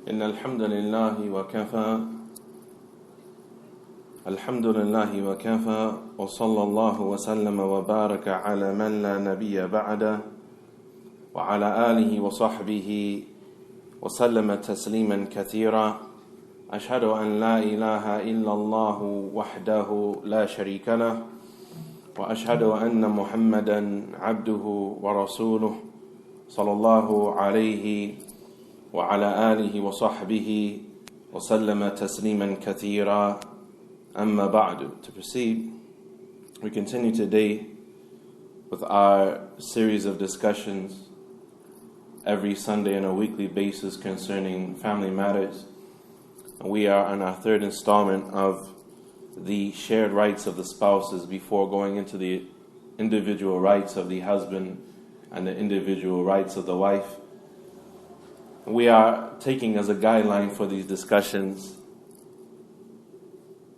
إن الحمد لله وكفى وصلى الله وسلم وبارك على من لا نبي بعده وعلى آله وصحبه وسلم تسليما كثيرا. أشهد أن لا إله إلا الله وحده لا شريك له وأشهد أن محمدا عبده ورسوله صلى الله عليه وعلى آله وصحبه وسلم تسليما كثيرا. أما بعد. To proceed, we continue today with our series of discussions every Sunday on a weekly basis concerning family matters. And we are on our third installment of the shared rights of the spouses before going into the individual rights of the husband and the individual rights of the wife. We are taking as a guideline for these discussions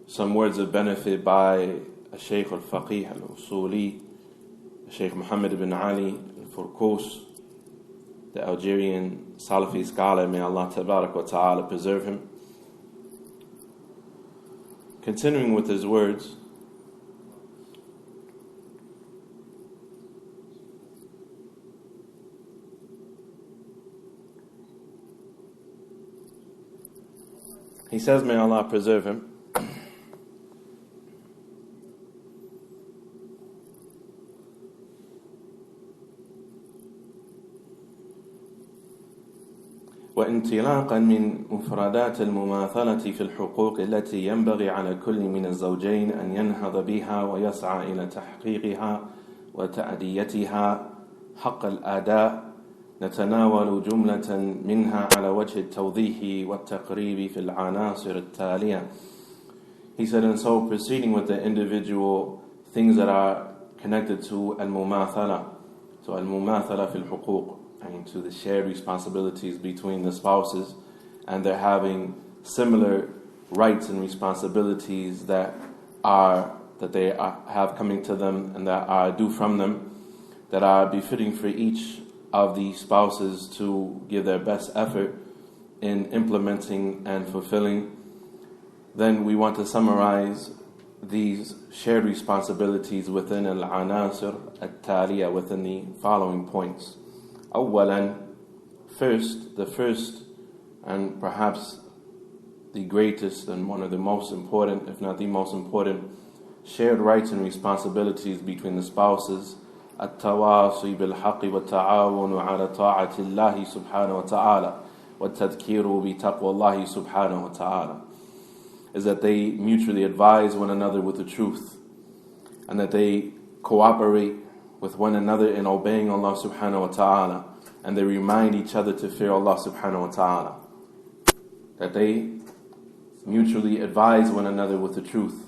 some words of benefit by Shaykh al-Faqih al-Usuli, Shaykh Muhammad ibn Ali al-Furqus, the Algerian Salafi scholar. May Allah Tabarak wa Ta'ala preserve him. Continuing with his words, he says, may Allah preserve him, وانطلاقا من مفردات المماثلة في الحقوق التي ينبغي على كل من الزوجين أن ينهض بها ويسعى إلى تحقيقها وتأديتها حق الأداء، نتناول جملة منها على وجه التوضيح والتقريب في العناصر التالية. He said, and so proceeding with the individual things that are connected to al-mumathala. So al-mumathala fi al-huquq, and to the shared responsibilities between the spouses, and they're having similar rights and responsibilities that they have coming to them and that are due from them, that are befitting for each of the spouses to give their best effort in implementing and fulfilling. Then we want to summarize these shared responsibilities within al-anasir at-taliya, within the following points. أولا, the first and perhaps the greatest and one of the most important, if not the most important, shared rights and responsibilities between the spouses, التواصي بالحق والتعاون على طاعة الله سبحانه وتعالى والتذكير بتقوى الله سبحانه وتعالى, is that they mutually advise one another with the truth, and that they cooperate with one another in obeying Allah subhanahu wa ta'ala, and they remind each other to fear Allah subhanahu wa ta'ala. That they mutually advise one another with the truth,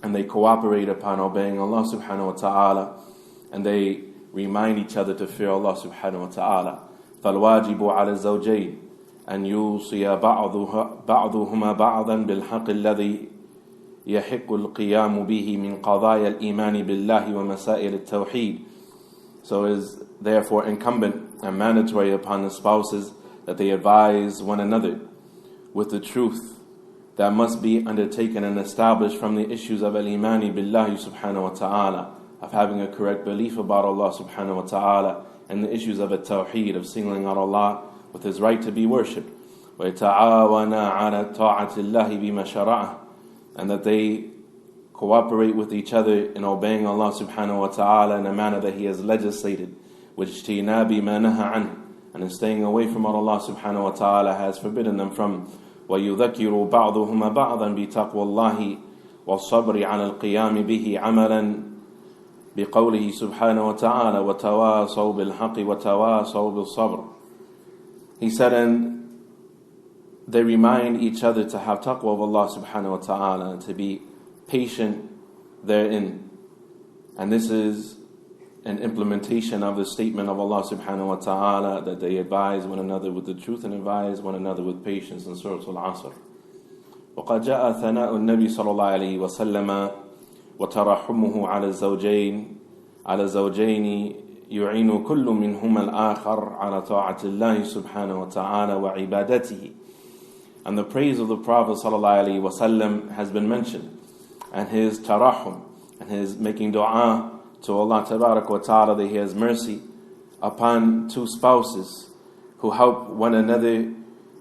and they cooperate upon obeying Allah subhanahu wa ta'ala, and they remind each other to fear Allah subhanahu wa ta'ala. فَالْوَاجِبُ عَلَى الزَّوْجَيْنِ أَنْ يُوصِيَ بَعْضُهُمَا بَعْضًا بِالْحَقِّ الَّذِي يحق القيام به من قضايا الإيمان بالله ومسائل التوحيد. So it is therefore incumbent and mandatory upon the spouses that they advise one another with the truth that must be undertaken and established from the issues of al-imani billahi subhanahu wa ta'ala, of having a correct belief about Allah subhanahu wa ta'ala, and the issues of at-tawheed, of singling out Allah with His right to be worshipped. وَيَتَعَاوَنَا عَلَى طَاعَةِ اللَّهِ بِمَا شَرَعَهُ, and that they cooperate with each other in obeying Allah subhanahu wa ta'ala in a manner that He has legislated, وَاجْتِنَابِ مَا نَهَى عَنْهُ, and in staying away from what Allah subhanahu wa ta'ala has forbidden them from. وَيُذَكِّرُ بَعْضُهُمَا بَعْضًا بِتَقْوَى اللَّهِ وَالصَّبْرِ عَلَى الْقِيَامِ بِهِ عَمَلًا بِقَوْلِهِ سُبْحَانَهُ وَتَعَالَى وَتَوَاصَوْا بِالْحَقِّ وَتَوَاصَوْا بِالصَّبْرِ. He said, and they remind each other to have taqwa of Allah subhanahu wa ta'ala, and to be patient therein. And this is an implementation of the statement of Allah subhanahu wa ta'ala that they advise one another with the truth and advise one another with patience in Surah Al-Asr. وقد جاء ثناء النبي صلى الله عليه وسلم وترحمه على الزوجين يعين كل منهما الآخر على طاعة الله سبحانه وتعالى وعبادته. And the praise of the Prophet ﷺ has been mentioned, and his tarahum, and his making dua to Allah Tabarak wa Ta'ala that He has mercy upon two spouses who help one another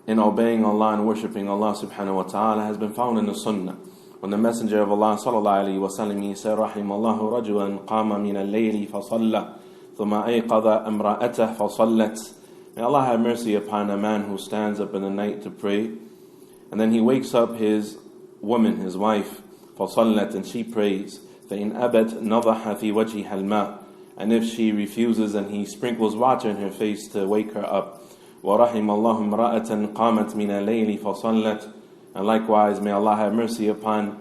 in obeying Allah and worshipping Allah Subhanahu wa Ta'ala has been found in the Sunnah. When the Messenger of Allah ﷺ he said, رحم الله رجلا قام من الليل فصلى ثم أيقظ امرأته فصلت. May Allah have mercy upon a man who stands up in the night to pray, and then he wakes up his woman, his wife, فصلت, and she prays. فإن أبت نضح في وجهها الماء, and if she refuses, and he sprinkles water in her face to wake her up. ورحم الله امرأة قامت من الليل فصلت. And likewise, may Allah have mercy upon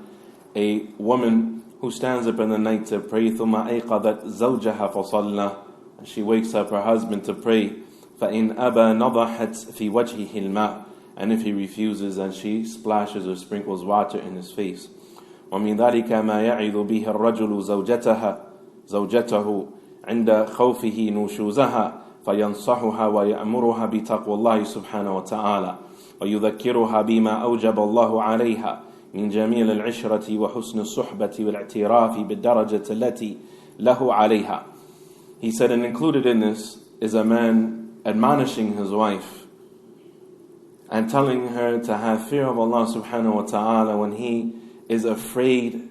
a woman who stands up in the night to pray. ثم أيقظت زوجها فصلى, and she wakes up her husband to pray. فإن أبى نضحت في وجهه الماء, and if he refuses, and she splashes or sprinkles water in his face. ومن ذلك ما يعظ به الرجل زوجته عند خوفه نشوزها فينصحها ويأمرها بتقوى الله سبحانه وتعالى ويذكرها بما أوجب الله عليها من جميل العشرة وحسن الصحبة والاعتراف بالدرجة التي له عليها. He said, and included in this is a man admonishing his wife and telling her to have fear of Allah subhanahu wa ta'ala when he is afraid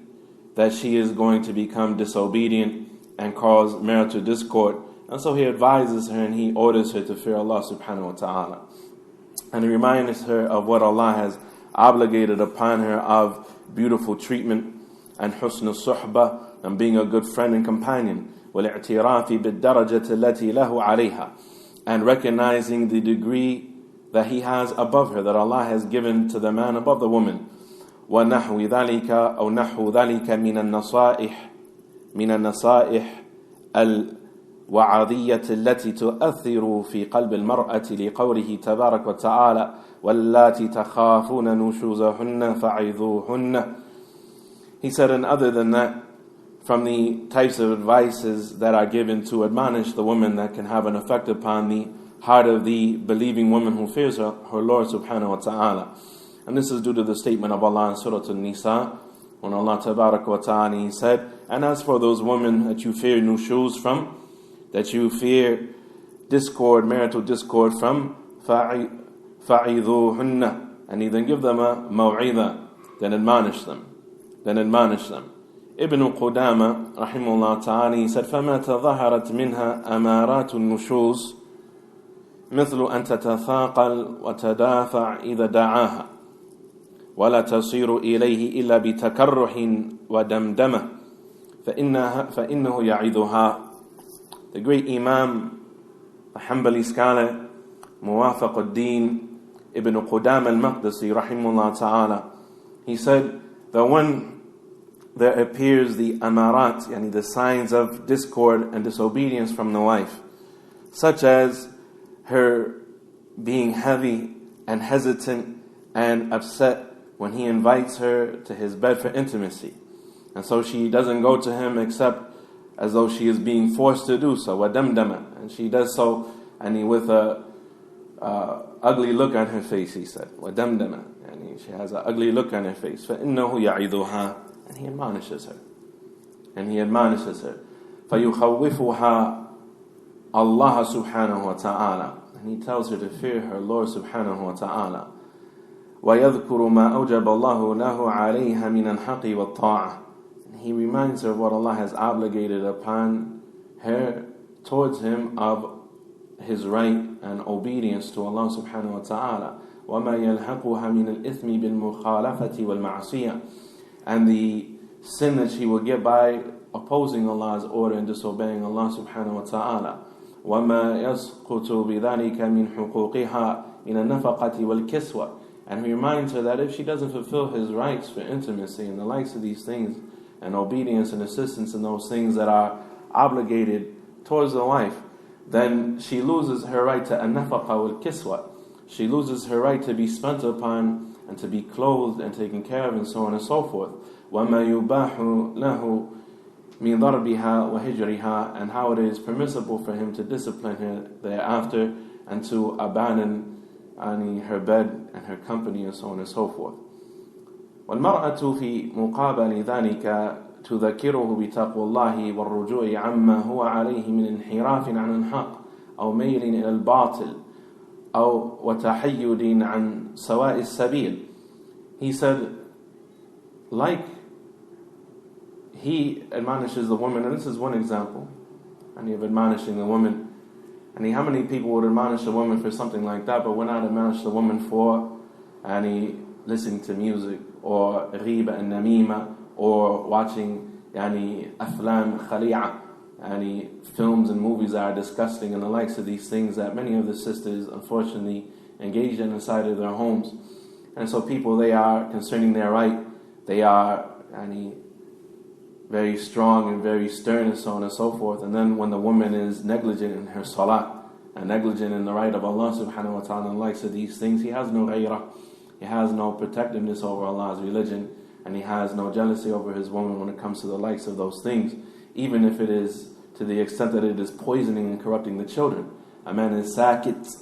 that she is going to become disobedient and cause marital discord. And so he advises her and he orders her to fear Allah subhanahu wa ta'ala. And he reminds her of what Allah has obligated upon her of beautiful treatment and husn al-suhbah, and being a good friend and companion. وَالْاِعْتِرَافِ بِالدَّرَجَةِ الَّتِي لَهُ عَلَيْهَا, and recognizing the degree that he has above her, that Allah has given to the man above the woman. وَنَحْوِ ذَلِكَ أو نَحْوُ ذَلِكَ من النصائح الوعظية التي تؤثر في قلب المرأة لقوله تبارك وتعالى واللاتي تخافون نشوزهن فعظوهن. He said, and other than that, from the types of advices that are given to admonish the woman that can have an effect upon the heart of the believing woman who fears her Lord subhanahu wa ta'ala. And this is due to the statement of Allah in Surah An-Nisa, when Allah tabarak wa ta'ala He said, and as for those women that you fear nushuz from, that you fear discord, marital discord from, فَعِذُوهُنَّ, and He then give them a maw'idha, then admonish them. Ibn Qudama rahimahullah ta'ala, he said, فَمَا تَظَهَرَتْ مِنْهَا أَمَارَاتُ النُّشُوزِ مثل أن تتثاقل وتدافع إذا دعاها ولا تصير إليه إلا بتكرح ودمدمة فإنه يعظها. The great Imam, the Hanbali scholar, Muwafaq al-Din Ibn Qudama al-Maqdisi rahimahullah ta'ala, he said that when there appears the amarat, yani the signs of discord and disobedience from the wife, such as her being heavy and hesitant and upset when he invites her to his bed for intimacy, and so she doesn't go to him except as though she is being forced to do so, وَدَمْدَمَ, and she does so, and with a ugly look on her face, he said, وَدَمْدَمَ, and she has an ugly look on her face, فَإِنَّهُ يَعِذُهَا, and he admonishes her, فَيُخَوِّفُهَا Allah subhanahu wa ta'ala, and he tells her to fear her Lord subhanahu wa ta'ala. وَيَذْكُرُ مَا أَوْجَبَ اللَّهُ لَهُ عَلَيْهَا مِنَ الْحَقِّ وَالطَّاعَةِ, and he reminds her of what Allah has obligated upon her towards him of his right and obedience to Allah subhanahu wa ta'ala. وَمَا يَلْحَقُهَا مِنَ الْإِثْمِ بِالْمُخَالَفَةِ وَالْمَعْصِيَةِ, and the sin that she will get by opposing Allah's order and disobeying Allah subhanahu wa ta'ala. وَمَا يَسْقُطُ بِذَلِكَ مِنْ حُقُوقِهَا مِنَ النَّفَقَةِ وَالْكِسْوَةِ, and he reminds her that if she doesn't fulfill his rights for intimacy and the likes of these things, and obedience and assistance in those things that are obligated towards the wife, then she loses her right to an-nafaqa wal-kiswa. She loses her right to be spent upon and to be clothed and taken care of and so on and so forth. وَمَا يُبَاحُ لَهُ min darbiha wa hijriha, and how it is permissible for him to discipline her thereafter and to abandon her bed and her company and so on and so forth. والمرأة في مقابل ذلك تذكره بتقوى الله والرجوع عما هو عليه من انحراف عن الحق أو ميل إلى الباطل أو وتحيد عن سواء السبيل. He said, like he admonishes the woman, and this is one example, and of admonishing the woman. How many people would admonish a woman for something like that, but would not admonish the woman for listening to music, or ghiba and namima, or watching aflam khali'a, films and movies that are disgusting, and the likes of these things that many of the sisters unfortunately engage in inside of their homes. And so people, they are concerning their right, they are very strong and very stern and so on and so forth. And then when the woman is negligent in her salah and negligent in the right of Allah subhanahu wa ta'ala and likes of these things, he has no ghayrah, he has no protectiveness over Allah's religion, and he has no jealousy over his woman when it comes to the likes of those things, even if it is to the extent that it is poisoning and corrupting the children. A man is sakit,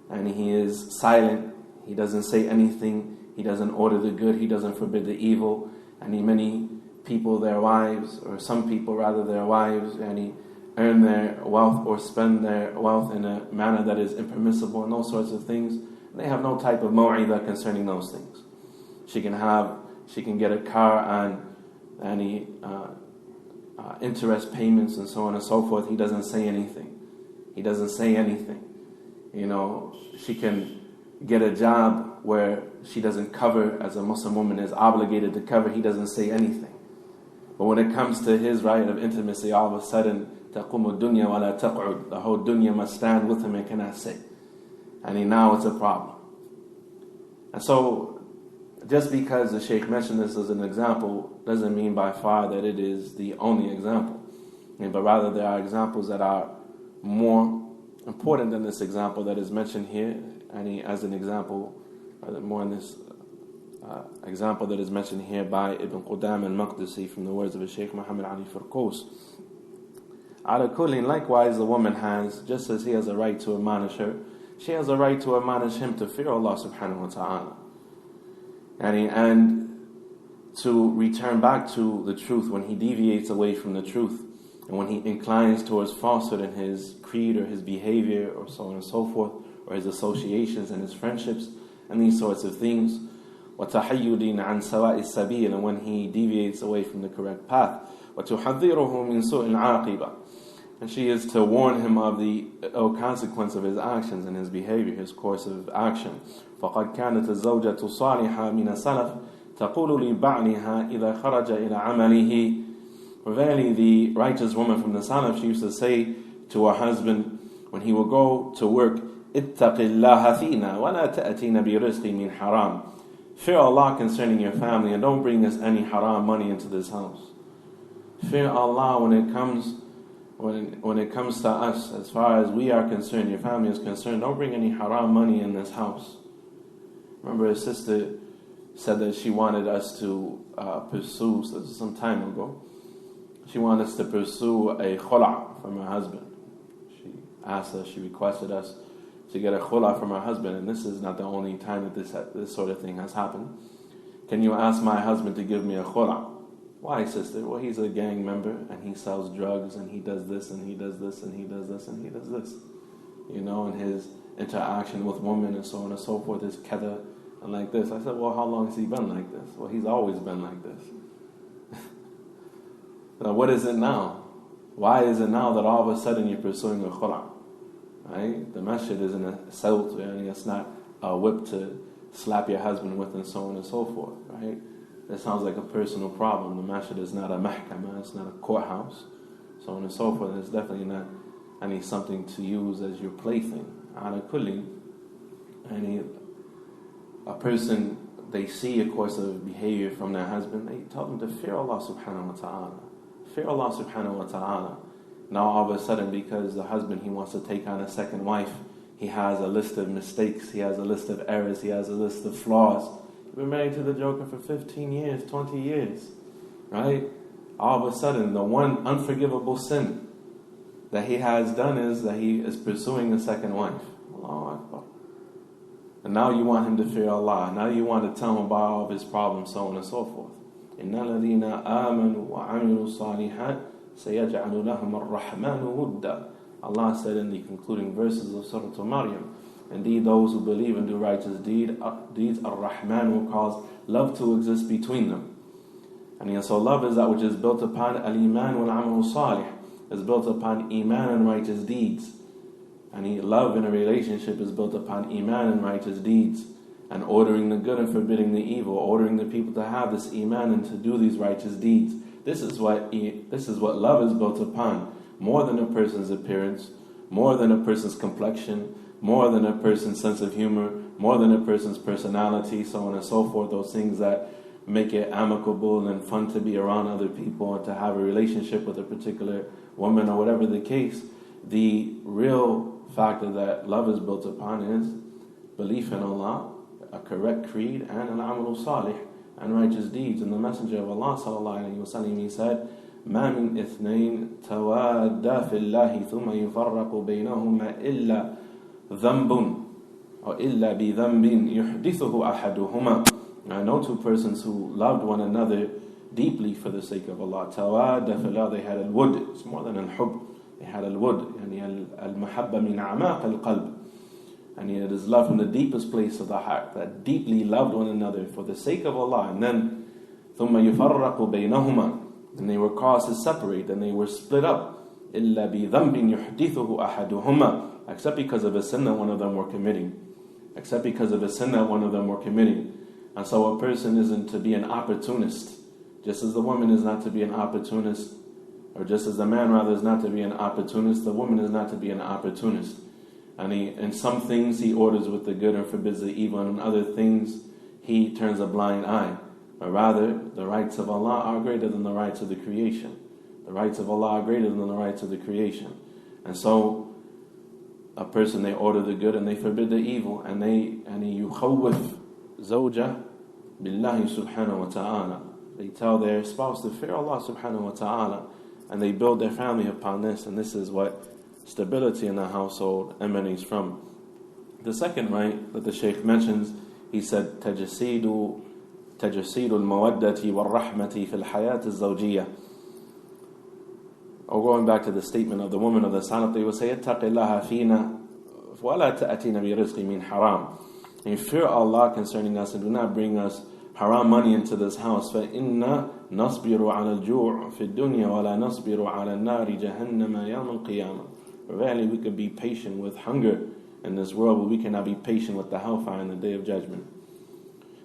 and he is silent, he doesn't say anything, he doesn't order the good, he doesn't forbid the evil, and many people, their wives, or some people rather, their wives, earn their wealth or spend their wealth in a manner that is impermissible and those sorts of things. And they have no type of mu'idah concerning those things. She can get a car and interest payments and so on and so forth. He doesn't say anything. He doesn't say anything. She can get a job where she doesn't cover, as a Muslim woman is obligated to cover. He doesn't say anything. But when it comes to his right of intimacy, all of a sudden, تَقُومُ الدُّنْيَا وَلَا تَقْعُدْ, the whole dunya must stand with him and cannot sit. Now it's a problem. And so, just because the Shaykh mentioned this as an example, doesn't mean by far that it is the only example. But rather there are examples that are more important than this example that is mentioned here. As an example, more in this example that is mentioned here by Ibn Qudam al-Maqdisi from the words of Shaykh Muhammad Ali Firqous. Ala kullin, likewise the woman has, just as he has a right to admonish her, she has a right to admonish him to fear Allah subhanahu wa ta'ala. And to return back to the truth when he deviates away from the truth, and when he inclines towards falsehood in his creed or his behavior or so on and so forth, or his associations and his friendships and these sorts of things. وَتَحَيُّدٍ عَنْ سَوَاءِ السَّبِيلِ, and when he deviates away from the correct path. وَتُحَذِّرُهُ مِنْ سُوءِ الْعَاقِبَةِ, and she is to warn him of the ill consequence of his actions and his behavior, his course of action. فَقَدْ كَانَتِ الزَّوْجَةُ صَالِحَةً مِنَ السَّلَفِ تَقُولُ لِبَعْلِهَا إِذَا خَرَجَ إِلَى عَمَلِهِ. Verily, the righteous woman from the Salaf, she used to say to her husband when he would go to work, اتَّقِ اللَّهَ فِينَا وَلَا تَأْتِينَ بِرِزْقٍ مِنْ حَرَامٍ. Fear Allah concerning your family, and don't bring us any haram money into this house. Fear Allah when it comes to us, as far as we are concerned, your family is concerned. Don't bring any haram money in this house. Remember, a sister said that she wanted us to pursue, some time ago, she wanted us to pursue a khula from her husband. She asked us, she requested us to get a khula from her husband, and this is not the only time that this sort of thing has happened. Can you ask my husband to give me a khula? Why, sister? Well, he's a gang member, and he sells drugs, and he does this, and he does this, and he does this, and he does this. And his interaction with women and so on and so forth is kada and like this. I said, well, how long has he been like this? Well, he's always been like this. Now, what is it now? Why is it now that all of a sudden you're pursuing a khula? Right? The masjid isn't a sawt, it's not a whip to slap your husband with and so on and so forth, right? That sounds like a personal problem. The masjid is not a mahkama, it's not a courthouse, so on and so forth. It's definitely not something to use as your plaything. Ala kulli, a person, they see a course of behavior from their husband, they tell them to fear Allah subhanahu wa ta'ala. Fear Allah subhanahu wa ta'ala. Now all of a sudden, because the husband, he wants to take on a second wife, he has a list of mistakes, he has a list of errors, he has a list of flaws. You've been married to the joker for 15 years, 20 years, right? all of a sudden the one unforgivable sin that he has done is that he is pursuing a second wife. Allahu Akbar. And now you want him to fear Allah. Now you want to tell him about all of his problems, so on and so forth. إِنَّ الَّذِينَ آمَنُوا وَعَمِلُوا الصَّالِحَاتِ سَيَجْعَلُ لَهُمُ الرَّحْمَنُ وُدًّا. Allah said in the concluding verses of Surah Al-Maryam, indeed those who believe and do righteous deeds, Ar-Rahman will cause love to exist between them. And so love is that which is built upon al-Iman wal-Amal salih, is built upon Iman and righteous deeds. And love in a relationship is built upon Iman and righteous deeds, and ordering the good and forbidding the evil, ordering the people to have this Iman and to do these righteous deeds. This is what love is built upon, more than a person's appearance, more than a person's complexion, more than a person's sense of humor, more than a person's personality, so on and so forth. Those things that make it amicable and fun to be around other people and to have a relationship with a particular woman or whatever the case. The real factor that love is built upon is belief in Allah, a correct creed, and an amal salih, and righteous deeds. And the Messenger of Allah sallallahu alaihi wasallam, he said, ما من اثنين توادا في الله ثم يفرق بينهما إلا ذنب أو إلا بذنب يحدثه أحدهما. No two persons who loved one another deeply for the sake of Allah. توادا في الله, they had al-wud. It's more than al-hub. They had al-wud. يعني al-mahabba min a'maq al-qalb. And it is love from the deepest place of the heart, that deeply loved one another for the sake of Allah. And then ثم يفرق بينهما, and they were caused to separate, and they were split up. إِلَّا بِذَنْبٍ يُحْدِثُهُ أَحَدُهُمَا, except because of a sin that one of them were committing. Except because of a sin that one of them were committing. And so a person isn't to be an opportunist. Just as the woman is not to be an opportunist, or just as the man rather is not to be an opportunist, the woman is not to be an opportunist. And in some things he orders with the good and forbids the evil, and in other things he turns a blind eye. But rather, the rights of Allah are greater than the rights of the creation. The rights of Allah are greater than the rights of the creation. And so, a person, they order the good and they forbid the evil, and he yukhawwif zawja billahi subhanahu wa ta'ala. They tell their spouse to fear Allah subhanahu wa ta'ala, and they build their family upon this, and this is what stability in the household emanates from. The second right that the Shaykh mentions, he said, تجسيد المودة والرحمة في الحياة الزوجية. Or going back to the statement of the woman of the Salaf, they would say, اتق الله فينا ولا تأتينا برزق من حرام. And fear Allah concerning us, and do not bring us haram money into this house. فإنا نصبر على الجوع في الدنيا ولا نصبر على النار جهنم يوم القيامة. Verily we could be patient with hunger in this world, but we cannot be patient with the hellfire in the Day of Judgment.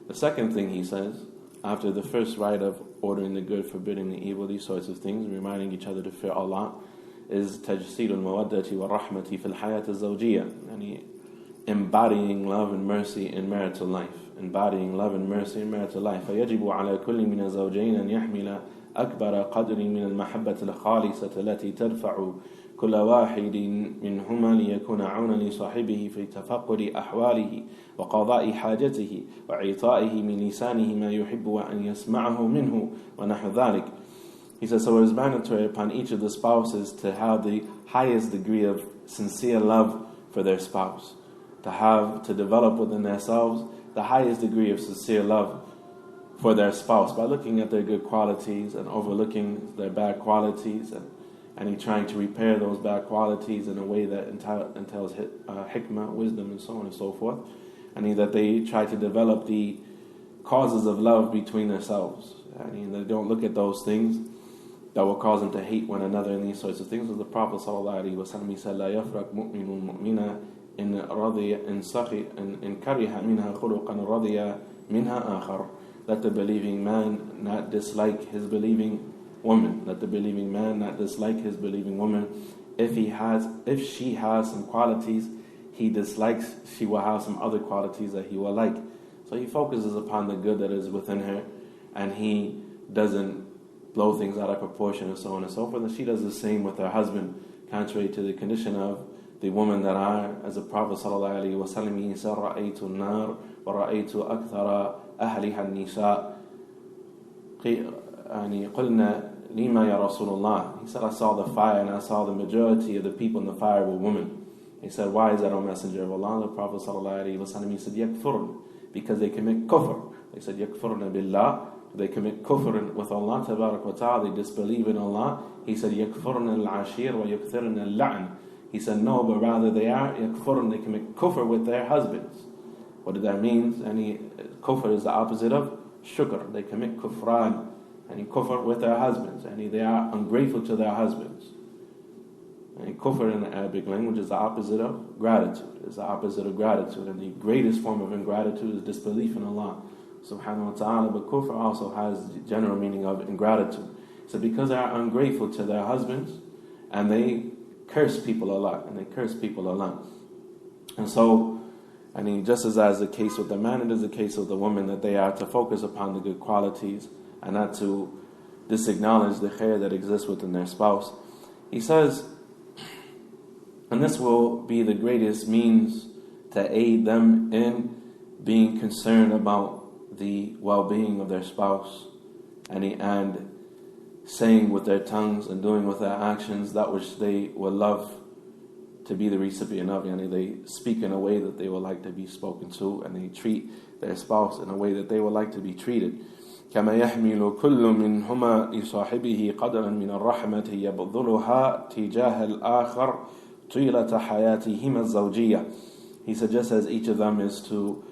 The second thing he says, after the first right of ordering the good, forbidding the evil, these sorts of things, reminding each other to fear Allah, is تجسيد المودة والرحمة في الحياة الزوجية, and embodying love and mercy in marital life. Embodying love and mercy in marital life. فيجب على كل من الزوجين أن يحمل أكبر قدر من المحبة الخالصة التي ترفع كل واحد منهما ليكون عونا لصاحبه في تفقد أحواله وقضاء حاجته وإعطائه من لسانه ما يحب أن يسمعه منه ونحو ذلك. He says, so it is mandatory upon each of the spouses to have the highest degree of sincere love for their spouse, to develop within themselves the highest degree of sincere love for their spouse by looking at their good qualities and overlooking their bad qualities, and trying to repair those bad qualities in a way that entails hikmah, wisdom, and so on and so forth. And that they try to develop the causes of love between themselves. And they don't look at those things that will cause them to hate one another and these sorts of things. As the Prophet ﷺ, he said, لا يفرق مؤمن مؤمنا إن رضي إن سخي إن كره منها خلقا رضي منها آخر. Let the believing man not dislike his believing woman. Let the believing man not dislike his believing woman. If she has some qualities he dislikes, she will have some other qualities that he will like. So he focuses upon the good that is within her, and he doesn't blow things out of proportion and so on and so forth. And she does the same with her husband, contrary to the condition of the woman that as the Prophet ﷺ, he said, رَأَيْتُ النَّارِ وَرَأَيْتُ أَكْثَرَ أَهْلِهَا النِّسَاءِ قُلْنَا Lima ya Rasulullah. He said, I saw the fire and I saw the majority of the people in the fire were women. He said, why is that, O Messenger of Allah? The Prophet ﷺ, he said, yakfurun, because they commit kufr. They said, yakfurun billah, they commit kufr with Allah tabarak wa ta'ala, they disbelieve in Allah. He said, yakfurun al-ashir wa yakthirun al-la'n. He said, no, but rather they are yakfurun, they commit kufr with their husbands. What did that mean? Kufr is the opposite of shukr. They commit kufran, and kufr with their husbands, and they are ungrateful to their husbands. And kufr in the Arabic language is the opposite of gratitude. It's the opposite of gratitude, and the greatest form of ingratitude is disbelief in Allah subhanahu wa ta'ala. But kufr also has the general meaning of ingratitude. So because they are ungrateful to their husbands, and they curse people a lot, And so, just as is the case with the man, it is the case with the woman, that they are to focus upon the good qualities and not to disacknowledge the khair that exists within their spouse. He says, and this will be the greatest means to aid them in being concerned about the well-being of their spouse, and saying with their tongues and doing with their actions that which they would love to be the recipient of. They speak in a way that they would like to be spoken to, and they treat their spouse in a way that they would like to be treated. كما يحمل كل منهما لصاحبه قدرا من الرحمة يبذلها تجاه الآخر طيلة حياتهما الزوجية. He said, just as each of them is to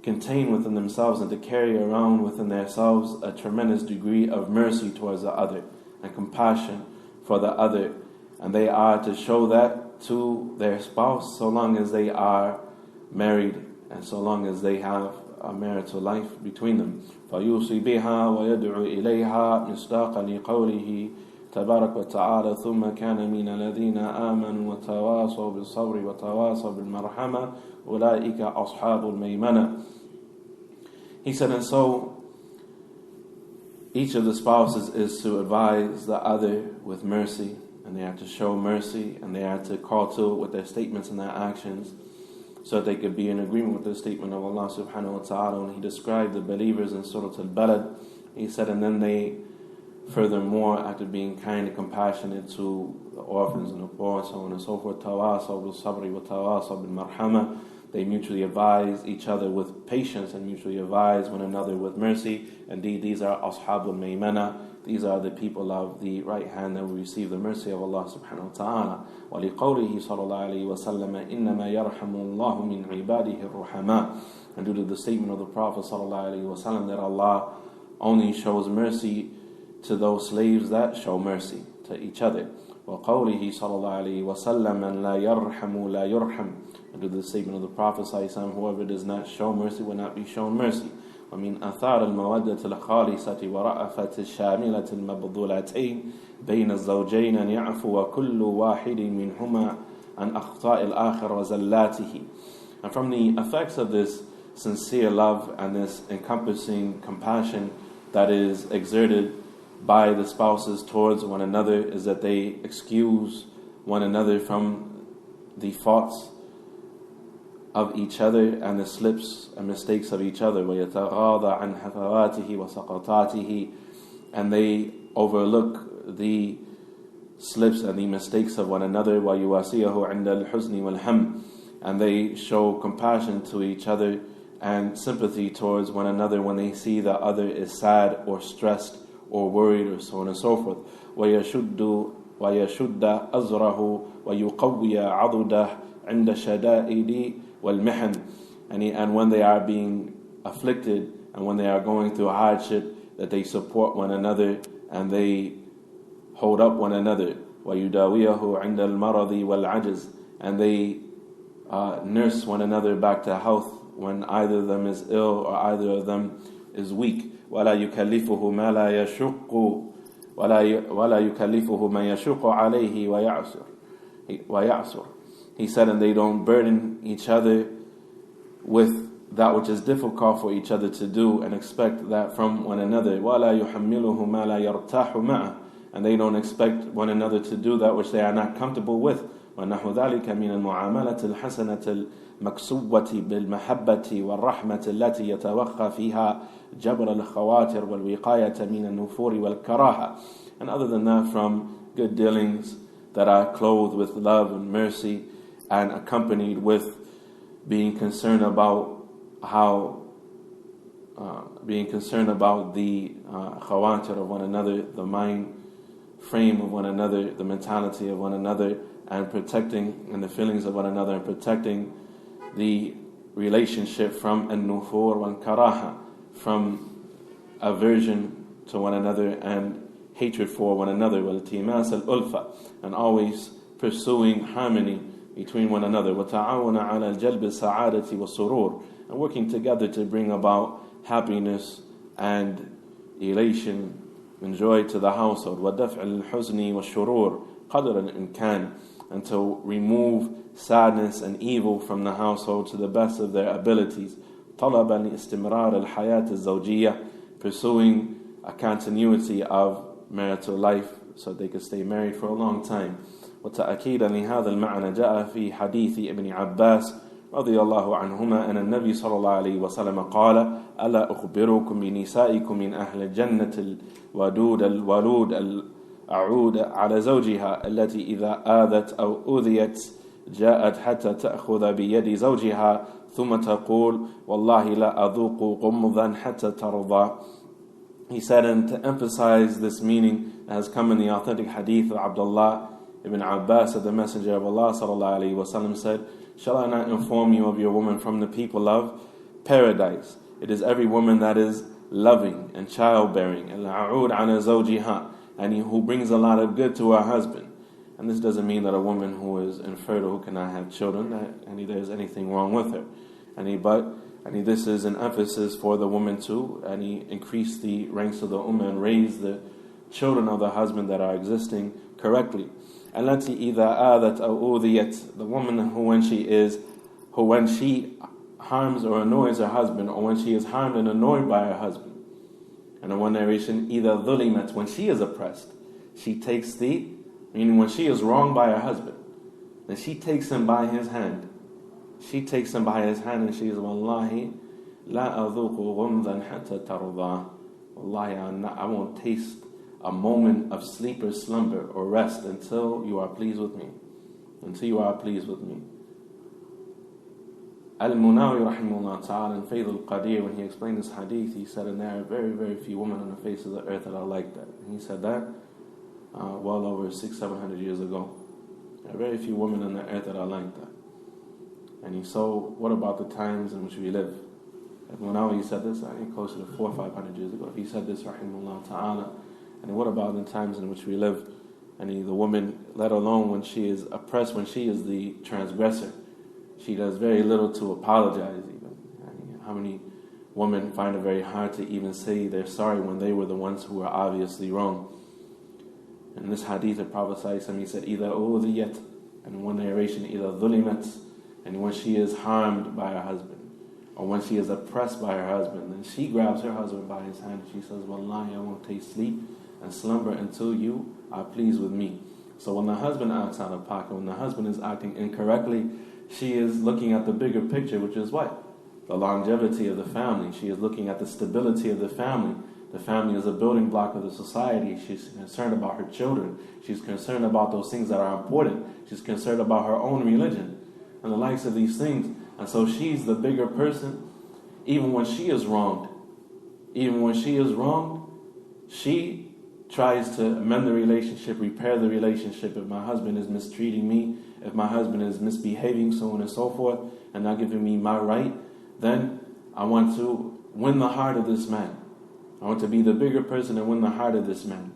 contain within themselves and to carry around within themselves a tremendous degree of mercy towards the other and compassion for the other, and they are to show that to their spouse so long as they are married and so long as they have a marital life between them. فَيُوصِي بِهَا وَيَدْعُو إِلَيْهَا مِصْدَاقًا لِقَوْلِهِ تبارك وتعالى ثم كان من الذين آمنوا وتواصوا بالصبر وتواصوا بالمرحمة أولئك أصحاب الميمنة. He said, and so each of the spouses is to advise the other with mercy, and they are to show mercy, and they are to call to it with their statements and their actions, so that they could be in agreement with the statement of Allah subhanahu wa ta'ala. When He described the believers in Surah Al-Balad, He said, and then they, furthermore, after being kind and compassionate to the orphans and the poor and so on and so forth, tawasaw bil sabri wa tawasaw bil marhama, they mutually advise each other with patience and mutually advise one another with mercy. Indeed, these are ashabul maymana. These are the people of the right hand that will receive the mercy of Allah subhanahu wa ta'ala. وَلِقَوْلِهِ صَلَى اللَّهُ عَلَيْهِ وَسَلَّمَ إِنَّمَا يَرْحَمُ اللَّهُ مِنْ عِبَادِهِ الرُّحَمَاءِ. And due to the statement of the Prophet sallallahu alaihi wasallam that Allah only shows mercy to those slaves that show mercy to each other. وَقَوْلِهِ صَلَى اللَّهُ عَلَيْهِ وَسَلَّمَ مَنْ لَا يَرْحَمُ لَا يُرْحَمُ. And due to the statement of the Prophet sallallahu alaihi wasallam, whoever does not show mercy will not be shown mercy. ومن آثار المودة الخالصة ورأفة الشاملة المبذولتين بين الزوجين أن يعفو كل واحد منهما عن أخطاء الآخر وزلاته. And from the effects of this sincere love and this encompassing compassion that is exerted by the spouses towards one another is that they excuse one another from the faults of each other and the slips and mistakes of each other. وَيَتَغَاضَى عَنْ حَفَوَاتِهِ وَسَقَطَاتِهِ. And they overlook the slips and the mistakes of one another. وَيُوَاسِيَهُ عِنْدَ الْحُزْنِ وَالْهَمِّ. And they show compassion to each other and sympathy towards one another when they see the other is sad or stressed or worried or so on and so forth. وَيَشُدَّ أَزْرَهُ وَيُقَوِّيَ عَضُدَهُ عِنْدَ الشَّدَائِدِ وَالْمِحَنِ. And when they are being afflicted and when they are going through hardship, that they support one another and they hold up one another. وَيُدَاوِيَهُ عِنْدَ الْمَرَضِ وَالْعَجْزِ. And they nurse one another back to health when either of them is ill or either of them is weak. وَلَا يُكَلِّفُهُ مَا لَا يَشُقُّ وَلَا يُكَلِّفُهُ مَا يَشُقُّ عَلَيْهِ وَيَعْسُرُ. He said, and they don't burden each other with that which is difficult for each other to do and expect that from one another. وَلَا يُحَمِّلُهُ مَا لَا يَرْتَاحُ مَعَهُ. And they don't expect one another to do that which they are not comfortable with. وَنَحْوُ ذَلِكَ مِنَ الْمُعَامَلَةِ الْحَسَنَةِ الْمَكْسُوَّةِ بِالْمَحَبَّةِ وَالرَّحْمَةِ التي يتوقع فيها جبر الخواطر والوقاية من النفور والكراهة. And other than that, from good dealings that are clothed with love and mercy and accompanied with being concerned about the khawatir of one another, the mind frame of one another, the mentality of one another, and protecting and the feelings of one another, and protecting the relationship from an-nufur wa karaha, from aversion to one another and hatred for one another, wal-timas al-ulfa, and always pursuing harmony between one another, وَتَعَاوَنَ عَلَى الْجَلْبِ السَّعَادَةِ وَالسُّرُورِ, and working together to bring about happiness and elation and joy to the household, وَدَفْعِ الْحُزْنِ وَالشُّرُورِ قَدْرًا إِنْ كَانَ, and to remove sadness and evil from the household to the best of their abilities, طَلَبًا لِإِسْتِمْرَارِ الْحَيَاةِ الزَّوْجِيَّةِ, pursuing a continuity of marital life so they could stay married for a long time. وتأكيدا لهذا المعنى جاء في حديث ابن عباس رضي الله عنهما أن النبي صلى الله عليه وسلم قال: ألا أخبركم بنسائكم من أهل الجنة الودود الأعود على زوجها التي إذا آذت أو أذيت جاءت حتى تأخذ بيد زوجها ثم تقول والله لا أذوق غمضا حتى ترضى. He said, and to emphasize this meaning that has come in the authentic hadith of Abdullah Ibn Abbas, that the Messenger of Allah sallallahu alaihi wasallam said, shall I not inform you of your woman from the people of paradise? It is every woman that is loving and childbearing, and who brings a lot of good to her husband. And this doesn't mean that a woman who is infertile, who cannot have children, that there's anything wrong with her. But this is an emphasis for the woman too, and increase the ranks of the ummah and raise the children of the husband that are existing correctly. التي إذا آذت أو أوذيت, the woman who when she harms or annoys her husband, or when she is harmed and annoyed by her husband. And in one narration, إذا ظلمت, when she is oppressed, she takes meaning when she is wronged by her husband, then she takes him by his hand. She takes him by his hand and she says, Wallahi, لا أذوق غمضا حتى ترضى. Wallahi, I won't taste a moment of sleep or slumber or rest until you are pleased with me. Until you are pleased with me. Al-Munawi rahimahullah ta'ala in Faith al-Qadir, when he explained this hadith, he said, and there are very, very few women on the face of the earth that are like that. And he said that well over 600-700 years ago. There are very few women on the earth that are like that. And so what about the times in which we live? Al-Munawi said this, I think closer to 400 or 500 years ago. He said this rahimahullah ta'ala. And what about the times in which we live? And the woman, let alone when she is oppressed, when she is the transgressor, she does very little to apologize even. How many women find it very hard to even say they're sorry when they were the ones who were obviously wrong? In this hadith, the Prophet he said, إِذَا أُوذِيَتْ, and in one narration, إِذَا ظُلِمَتْ, and when she is harmed by her husband, or when she is oppressed by her husband, then she grabs her husband by his hand and she says, Wallahi, I won't take sleep and slumber until you are pleased with me. So when the husband acts out of pocket, when the husband is acting incorrectly, she is looking at the bigger picture, which is what? The longevity of the family. She is looking at the stability of the family. The family is a building block of the society. She's concerned about her children. She's concerned about those things that are important. She's concerned about her own religion and the likes of these things. And so she's the bigger person. Even when she is wronged, she tries to amend the relationship, repair the relationship. If my husband is mistreating me, if my husband is misbehaving, so on and so forth, and not giving me my right, then I want to win the heart of this man. I want to be the bigger person and win the heart of this man.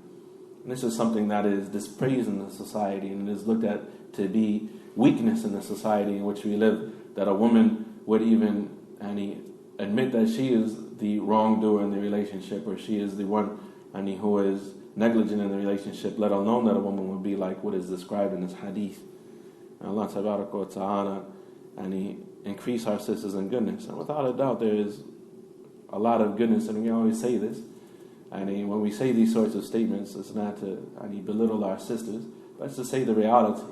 And this is something that is dispraised in the society, and it is looked at to be weakness in the society in which we live, that a woman would even admit that she is the wrongdoer in the relationship, or she is the one who is negligent in the relationship, let alone that a woman would be like what is described in this hadith. And Allah tabaraka wa ta'ala increase our sisters in goodness. And without a doubt there is a lot of goodness, and we always say this. And when we say these sorts of statements, it's not to belittle our sisters, but it's to say the reality.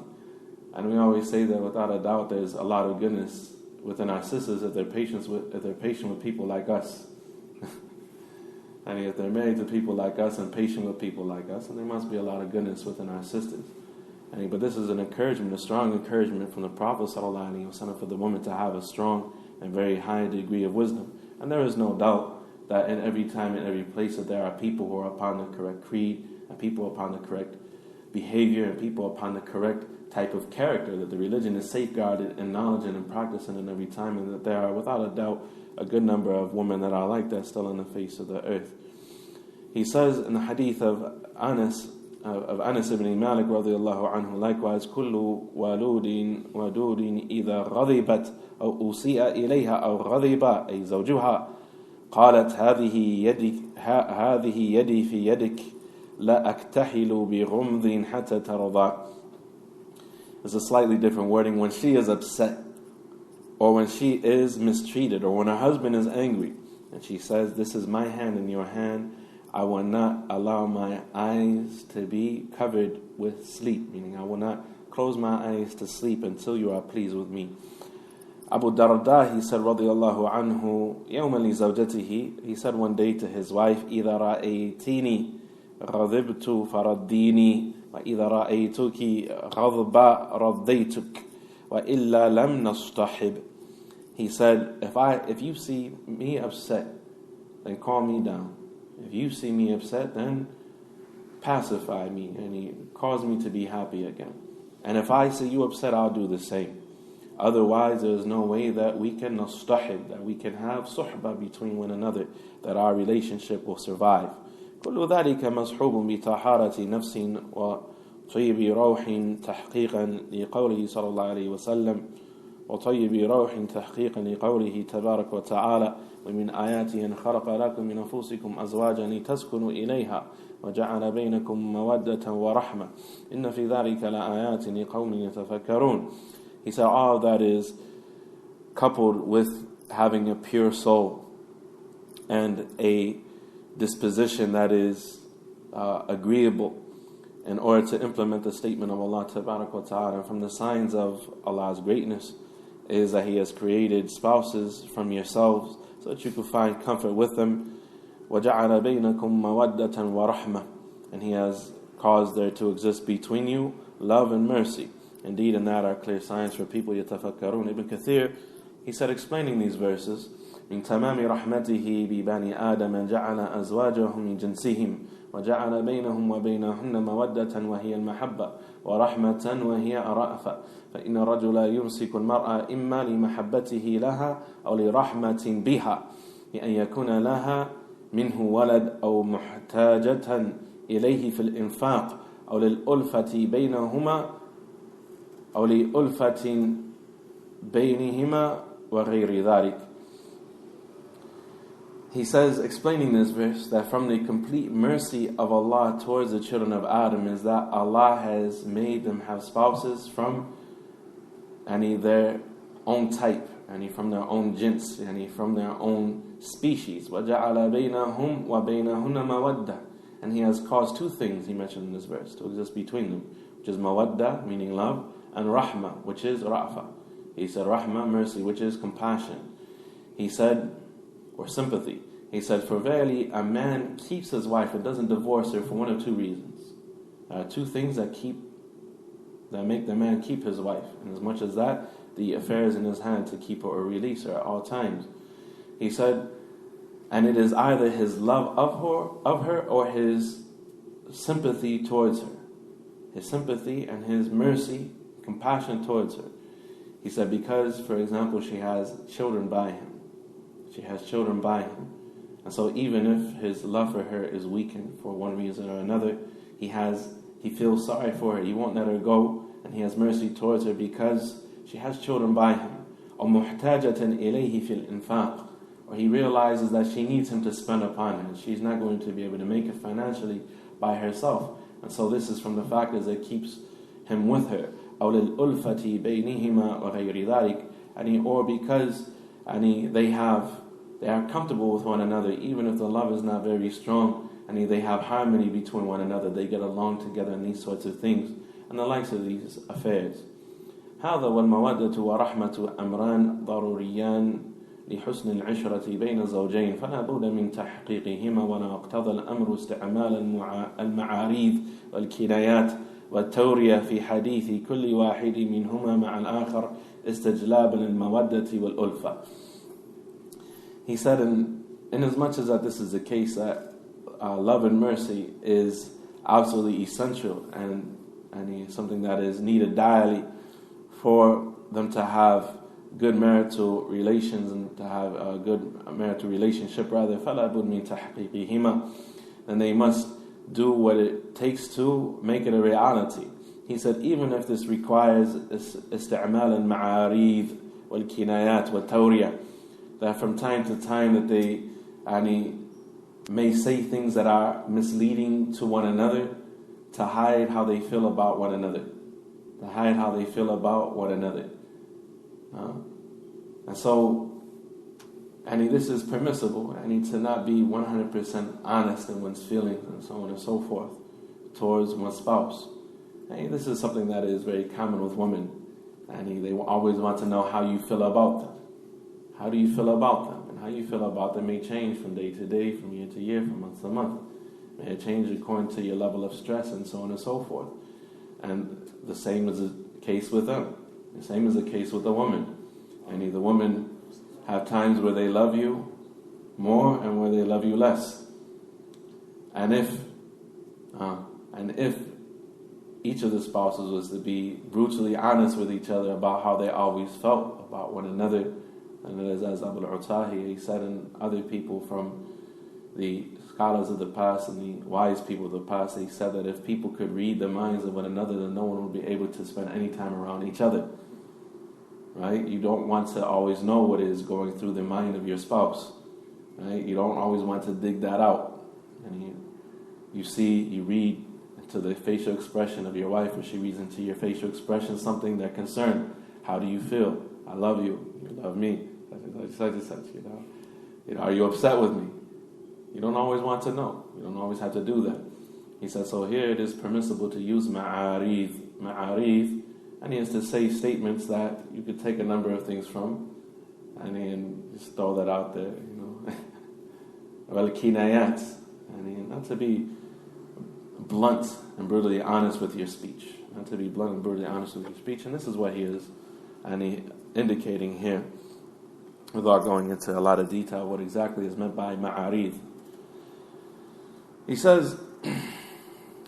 And we always say that without a doubt there's a lot of goodness within our sisters if they're patient with people like us. And if they're married to people like us and patient with people like us, then there must be a lot of goodness within our sisters. But this is an encouragement, a strong encouragement from the Prophet ﷺ for the woman to have a strong and very high degree of wisdom. And there is no doubt that in every time, in every place, that there are people who are upon the correct creed, and people upon the correct behavior, and people upon the correct type of character, that the religion is safeguarded in knowledge and in practicing in every time, and that there are, without a doubt, a good number of women that are like that still on the face of the earth. He says in the hadith of Anas ibn Malik radiallahu anhu, likewise, كل ولود ودود إذا غضبت أو أسيء إليها أو غضب أي زوجها قالت هذه يدي في يدك لا أكتحل بغمض حتى ترضى. It's a slightly different wording. When she is upset, or when she is mistreated, or when her husband is angry, and she says, this is my hand in your hand, I will not allow my eyes to be covered with sleep, meaning I will not close my eyes to sleep until you are pleased with me. Abu Darda, he said, radiyallahu anhu, يوما لزوجته, he said one day to his wife, إذا رأيتيني غضبت فرديني وإذا رأيتك غضبا رديتك وإلا لم نصطحب. He said, if you see me upset, then calm me down. If you see me upset, then pacify me, and he cause me to be happy again. And if I see you upset, I'll do the same. Otherwise, there is no way that we can nastahib, that we can have suhbah between one another, that our relationship will survive. كل ذلك مصحوب بطهارة نفس وطيب روح تحقيقا لقوله صلى الله عليه وسلم وطيب روح تحقيقا لقوله تبارك وتعالى ومن آياته أن خلق لكم من أنفسكم أزواجا لتسكنوا إليها وجعل بينكم مودة ورحمة إن في ذلك لآيات لقوم يتفكرون. He said all that is coupled with having a pure soul and a disposition that is agreeable in order to implement the statement of Allah Tabarak wa Ta'ala. From the signs of Allah's greatness is that He has created spouses from yourselves so that you can find comfort with them. وَجَعَلَ بَيْنَكُمْ مَوَدَّةً وَرَحْمَةً, and He has caused there to exist between you love and mercy. Indeed, in that are clear signs for people يتفكرون. Ibn Kathir, he said, explaining these verses, من تمام رحمته ببني آدم جعل أزواجهم من جنسهم وجعل بينهم وبينهن مودة وهي المحبة ورحمة وهي الرأفة فإن الرجل يمسك المرأة إما لمحبته لها أو لرحمة بها لأن يكون لها منه ولد أو محتاجة إليه في الإنفاق أو للألفة بينهما أو لألفة بينهما وغير ذلك. He says, explaining this verse, that from the complete mercy of Allah towards the children of Adam is that Allah has made them have spouses from their own type, from their own jins, from their own species. وَجَعَلَ بَيْنَهُمْ وَبَيْنَهُنَّ مَوَدَّةً, and He has caused two things, He mentioned in this verse, to exist between them, which is mawadda, meaning love, and rahma, which is ra'fa. He said rahma, mercy, which is compassion. He said, or sympathy. He said, for verily a man keeps his wife and doesn't divorce her for one of two reasons. There are two things that make the man keep his wife. And as much as that, the affair is in his hand to keep her or release her at all times. He said, and it is either his love of her or his sympathy towards her. His sympathy and his mercy, compassion towards her. He said, because, for example, she has children by him. And so even if his love for her is weakened for one reason or another, he feels sorry for her. He won't let her go, and he has mercy towards her because she has children by him. Or محتاجة إليه في الإنفاق, or he realizes that she needs him to spend upon her. She's not going to be able to make it financially by herself. And so this is from the factors that keeps him with her. أو للألفة بينهما وغير ذلك, or because they are comfortable with one another, even if the love is not very strong, they have harmony between one another, they get along together in these sorts of things, and the likes of these affairs. هذا والمودة ورحمة أمران ضروريان لحسن العشرة بين الزوجين فلا بد من تحقيقهما ولا اقتضى الأمر استعمال المعاريض والكنايات والتورية في حديث كل واحد منهما مع الآخر استجلابا للمودة والألفة. He said, in as much as that this is the case, that love and mercy is absolutely essential and something that is needed direly for them to have good marital relations and to have a good marital relationship, rather, فَلَا بُدْ مِنْ تَحْقِيقِهِمَا, and they must do what it takes to make it a reality. He said, even if this requires استعمال المعاريض والكنايات والتورية, that from time to time that they may say things that are misleading to one another to hide how they feel about one another. To hide how they feel about one another. And so, this is permissible, to not be 100% honest in one's feelings and so on and so forth towards one's spouse. This is something that is very common with women. They always want to know how you feel about them. How do you feel about them? And how you feel about them may change from day to day, from year to year, from month to month. May it change according to your level of stress and so on and so forth. And the same is the case with them. The same is the case with the woman. The women have times where they love you more and where they love you less. And if each of the spouses was to be brutally honest with each other about how they always felt about one another, and as Abul Utahi, he said, and other people from the scholars of the past and the wise people of the past, he said that if people could read the minds of one another, then no one would be able to spend any time around each other. Right? You don't want to always know what is going through the mind of your spouse. Right? You don't always want to dig that out. And you read into the facial expression of your wife, or she reads into your facial expression something they're concerned. How do you feel? I love you. You love me. Are you upset with me? You don't always want to know. You don't always have to do that. He said, so here it is permissible to use ma'arif. Ma'arif, and he has to say statements that you could take a number of things from, and just throw that out there, Well, kinayat, not to be blunt and brutally honest with your speech. Not to be blunt and brutally honest with your speech. And this is what he is indicating here, without going into a lot of detail, what exactly is meant by ma'arif. He says,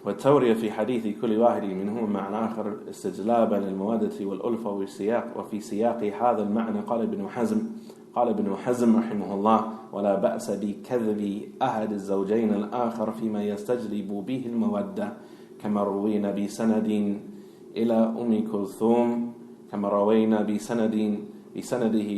والتورية في حديث كل واحد منهما مع الآخر استجلابا للمودة والألفة وفي سياق هذا المعنى قال ابن حزم رحمه الله ولا بأس بكذب أحد الزوجين الآخر فيما يستجلب به المودة كما روينا بسند إلى أم كلثوم كما روينا بسنده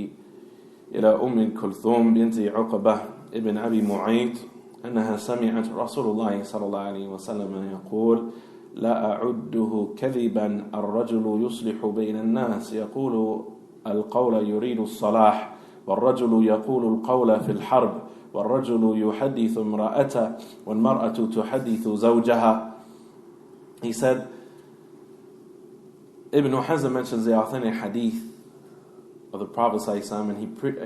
إلى أم كلثوم بنت عقبة ابن أبي معيط أنها سمعت رسول الله صلى الله عليه وسلم يقول لا أعده كذبا الرجل يصلح بين الناس يقول القول يريد الصلاح والرجل يقول القول في الحرب والرجل يحدث امرأته والمرأة تحدث زوجها. He said, Ibn Hazm mentions the authentic hadith of the Prophet ﷺ, and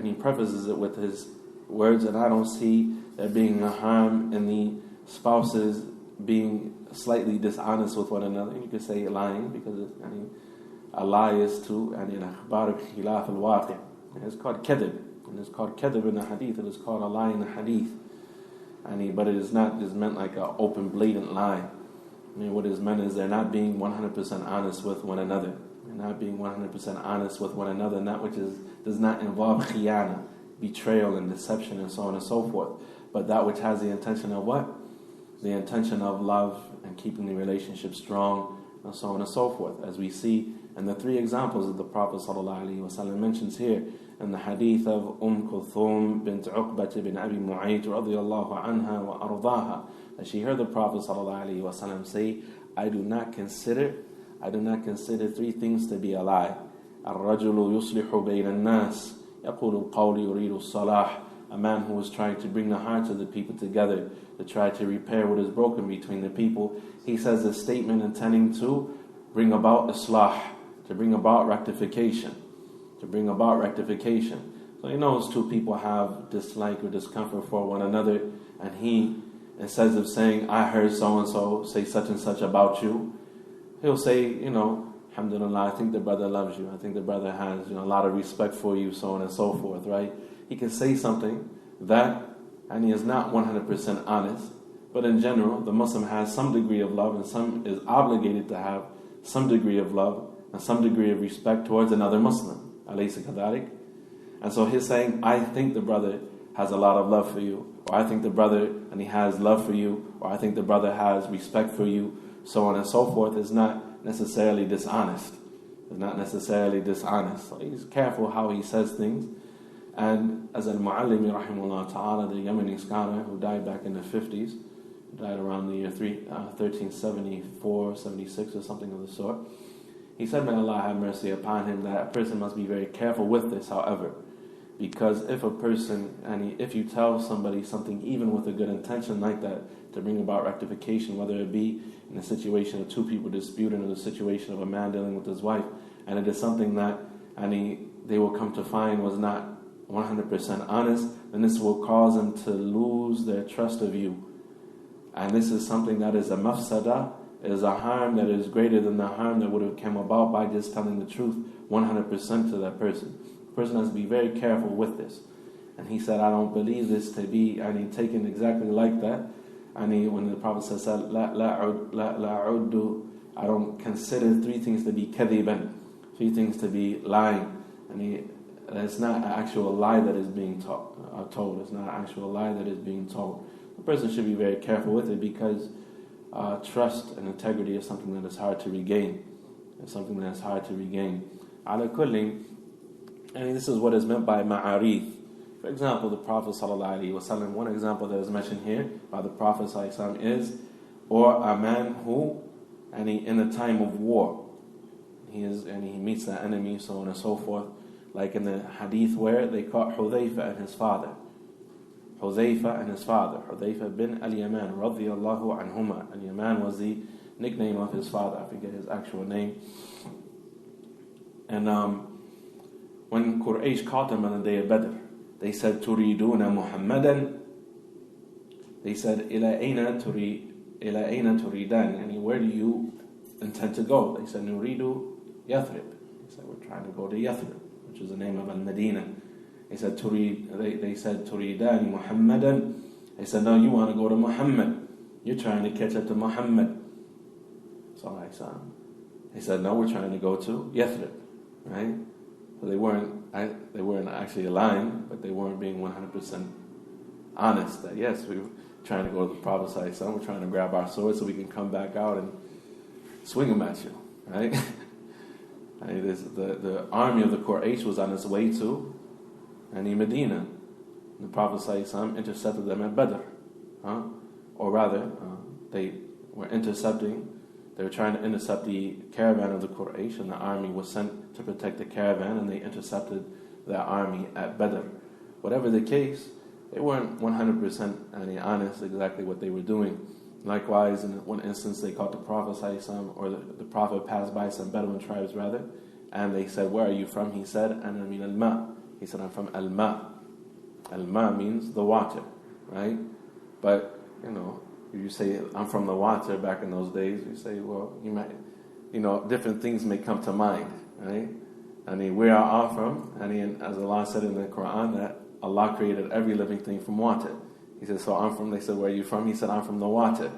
he prefaces it with his words, and I don't see there being a harm in the spouses being slightly dishonest with one another. You could say lying, because a lie is to akhbar khilaf al-waqi'. It's called kadhib, and it's called kadhib in the hadith, and it's called a lie in the hadith. But it is not just meant like an open, blatant lie. What is meant is they're not being 100% honest with one another. They're not being 100% honest with one another, and that which does not involve khiyana, betrayal and deception and so on and so forth, but that which has the intention of what? The intention of love and keeping the relationship strong and so on and so forth, as we see in the three examples that the Prophet ﷺ mentions here in the hadith of Kulthum bint Uqbat ibn Abi Mu'ayt radiyallahu anha wa ardaha, that she heard the Prophet ﷺ say, I do not consider three things to be a lie. الرجل يصلح بين الناس يقول القول يريد الصلاح, a man who is trying to bring the hearts of the people together, to try to repair what is broken between the people. He says a statement intending to bring about islah, to bring about rectification. So he knows two people have dislike or discomfort for one another, and he, instead of saying, I heard so-and-so say such and such about you, he'll say, alhamdulillah, I think the brother loves you. I think the brother has a lot of respect for you, so on and so forth, right? He can say something that, and he is not 100% honest, but in general, the Muslim has some degree of love and some is obligated to have some degree of love and some degree of respect towards another Muslim. Alaysa kadhalik? And so he's saying, I think the brother has a lot of love for you, or I think the brother, and he has love for you, or I think the brother has respect for you, so on and so forth, is not necessarily dishonest. It's not necessarily dishonest. So he's careful how he says things. And as al-Muallimi rahimahullah ta'ala, the Yemeni scholar who died back in the 50s, died around the year 1374, 76 or something of the sort, he said, may Allah have mercy upon him, that a person must be very careful with this, however, because if a person, and if you tell somebody something even with a good intention like that, to bring about rectification, whether it be in a situation of two people disputing or the situation of a man dealing with his wife, and it is something that they will come to find was not 100% honest, then this will cause them to lose their trust of you. And this is something that is a mafsada, is a harm that is greater than the harm that would have come about by just telling the truth 100% to that person. The person has to be very careful with this. And he said, I don't believe this to be taken exactly like that. When the Prophet says, I don't consider three things to be kadhiban, three things to be lying. It's not an actual lie that is being told. It's not an actual lie that is being told. The person should be very careful with it, because trust and integrity is something that is hard to regain. It's something that is hard to regain. Ala kulli, this is what is meant by ma'arith. For example, the Prophet ﷺ, one example that is mentioned here by the Prophet ﷺ is, or a man who, in a time of war, he meets the enemy, so on and so forth, like in the hadith where they caught Hudhayfa and his father. Hudhayfa bin al-Yaman, radiyallahu anhuma. Al-Yaman was the nickname of his father. I forget his actual name. And when Quraysh caught him on the day of Badr, they said, Turiduna Muhammadan. They said, Ila ayna turidan? Where do you intend to go? They said, Nuridu Yathrib. They said, we're trying to go to Yathrib, which is the name of al-Medina. They said, Turidani Muhammadan. They said, no, you want to go to Muhammad. You're trying to catch up to Muhammad. So they said, no, we're trying to go to Yathrib. Right? So they weren't actually lying, but they weren't being 100% honest. That yes, we were trying to go to the Prophet ﷺ, we're trying to grab our swords so we can come back out and swing them at you. Right? The army of the Quraysh was on its way to Medina. The Prophet ﷺ intercepted them at Badr. Or rather, they were trying to intercept the caravan of the Quraysh, and the army was sent to protect the caravan, and they intercepted that army at Badr. Whatever the case, they weren't 100% honest exactly what they were doing. Likewise, in one instance, they caught the Prophet ﷺ, or the Prophet passed by some Bedouin tribes rather, and they said, where are you from? He said, Ana min al-ma. He said, I'm from al-ma. Al-ma means the water, right? But, if you say, I'm from the water back in those days, you say, well, you might, different things may come to mind, right? Where are you from? As Allah said in the Quran, that Allah created every living thing from water. He said, they said, where are you from? He said, I'm from the water.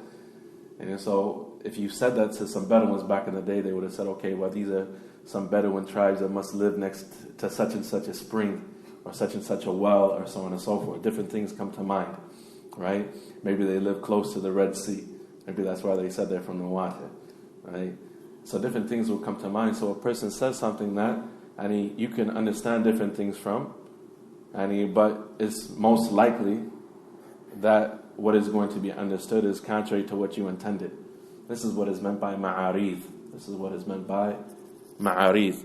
And so, if you said that to some Bedouins back in the day, they would have said, okay, well, these are some Bedouin tribes that must live next to such and such a spring, or such and such a well, or so on and so forth. Different things come to mind, right? Maybe they live close to the Red Sea. Maybe that's why they said they're from the water, right? So different things will come to mind. So a person says something that, you can understand different things from, but it's most likely that what is going to be understood is contrary to what you intended. This is what is meant by ma'arith. This is what is meant by ma'arith.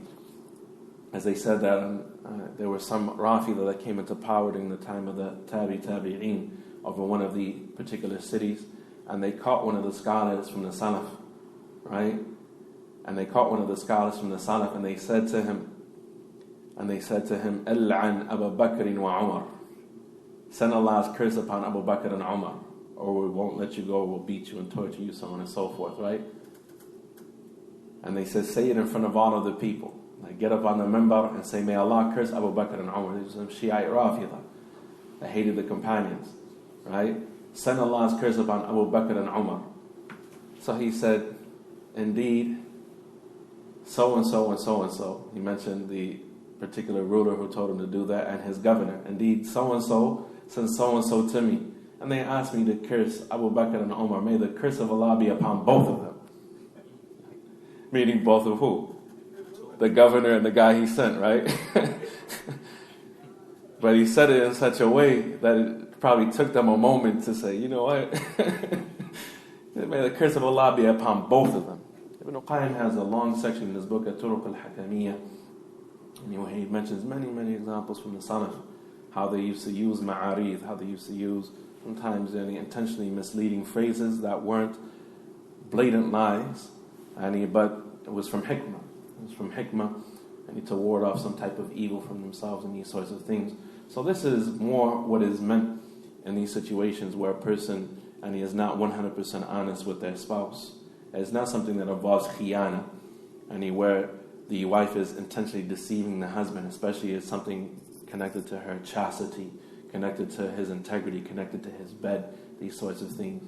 As they said that there were some Rafida that came into power during the time of the tabi'een over one of the particular cities, and they caught one of the scholars from the Salaf, right? And they caught one of the scholars from the Salaf, and they said to him, And they said to him, Al'an Abu Bakr wa Umar. Send Allah's curse upon Abu Bakr and Umar, or we won't let you go, we'll beat you and torture you, so on and so forth, right? And they said, say it in front of all of the people. Like, get up on the minbar and say, may Allah curse Abu Bakr and Umar. These are some Shiite Rafidah that hated the companions, right? Send Allah's curse upon Abu Bakr and Umar. So he said, indeed, so and so and so and so. He mentioned the particular ruler who told him to do that and his governor. Indeed, so and so sent so and so to me. And they asked me to curse Abu Bakr and Umar. May the curse of Allah be upon both of them. Meaning both of who? The governor and the guy he sent, right? But he said it in such a way that it probably took them a moment to say, you know what? May the curse of Allah be upon both of them. Ibn Qayyim has a long section in his book, Turuq al-Hakamiyyah. And he mentions many examples from the Salaf, how they used to use ma'arith, how they used to use sometimes any intentionally misleading phrases that weren't blatant lies, but it was from hikmah. It was from hikmah, and to ward off some type of evil from themselves and these sorts of things. So this is more what is meant in these situations where a person is not 100% honest with their spouse. It's not something that involves khiyana, where the wife is intentionally deceiving the husband, especially if something connected to her chastity, connected to his integrity, connected to his bed, these sorts of things.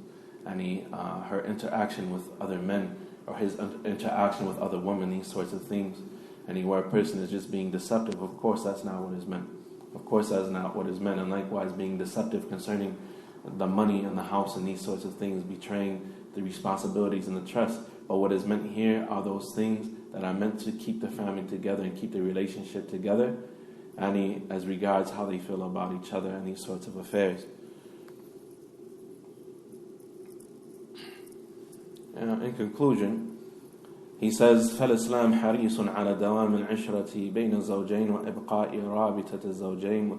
Her interaction with other men, or his interaction with other women, these sorts of things. Where a person is just being deceptive, of course that's not what is meant. Of course that's not what is meant. And likewise being deceptive concerning the money and the house and these sorts of things, betraying the responsibilities and the trust. But what is meant here are those things that are meant to keep the family together and keep the relationship together, as regards how they feel about each other and these sorts of affairs. In conclusion, he says, فالإسلام حريص على دوام العشرة بين الزوجين وإبقاء رابطة الزوجين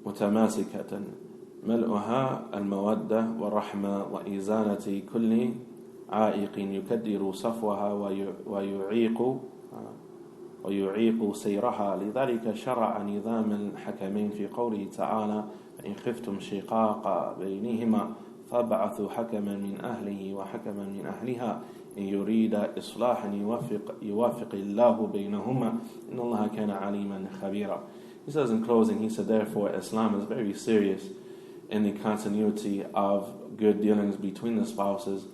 متماسكة ملؤها المودة والرحمة وإزالة كل عائق يكدر صفوها ويعيق سيرها. لذلك شرع نظام الحكمين في قوله تعالى فإن خفتم شقاق بينهما فابعثوا حكما من أهله وحكما من أهلها إن يريد إصلاحا يوافق الله بينهما إن الله كان عليما خبيرا. He says in closing, he said, therefore Islam is very serious in the continuity of good dealings between the spouses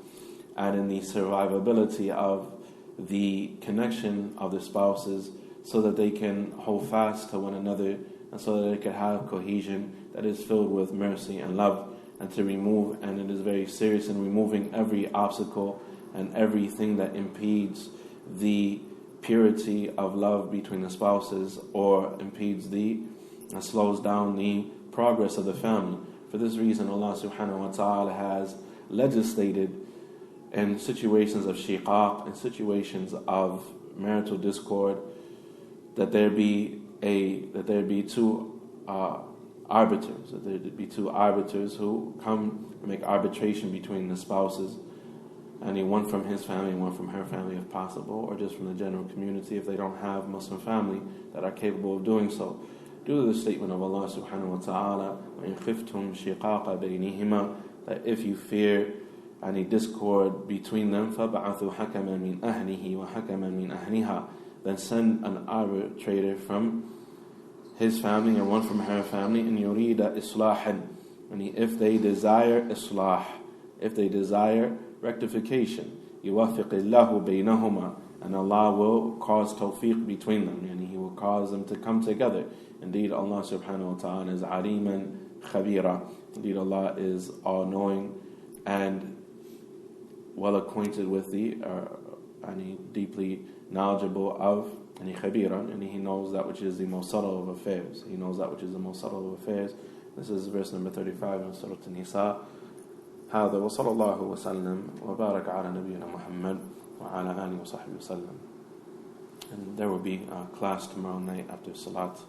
and in the survivability of the connection of the spouses so that they can hold fast to one another and so that they can have cohesion that is filled with mercy and love, and to remove, and it is very serious in removing every obstacle and everything that impedes the purity of love between the spouses or impedes and slows down the progress of the family. For this reason, Allah subhanahu wa ta'ala has legislated in situations of shiqaq, in situations of marital discord, that there be two arbiters, that there be two arbiters who come and make arbitration between the spouses, and one from his family and one from her family if possible, or just from the general community if they don't have Muslim family that are capable of doing so. Due to the statement of Allah subhanahu wa ta'ala, وَإِن خِفْتُمْ شِقَاقَ بَيْنِهِمَا, that if you fear any discord between them, فَبَعَثُوا حَكَمًا مِنْ أَهْلِهِ وَحَكَمًا مِنْ أَهْلِهَا, then send an arbitrator from his family and one from her family, in yurida islahan, and if they desire islah, if they desire rectification, yuwafiq Allahu baynahuma, and Allah will cause tawfiq between them, and He will cause them to come together. Indeed, Allah subhanahu wa ta'ala is aliman khabira. Indeed, Allah is all-knowing and well acquainted with and deeply knowledgeable of khabira, and He knows that which is the most subtle of affairs. He knows that which is the most subtle of affairs. This is verse number 35 in Surah An-Nisa. هذا وصلى الله وسلم وبارك على نبينا محمد وعلى آله وصحبه وسلم. And there will be a class tomorrow night after Salat.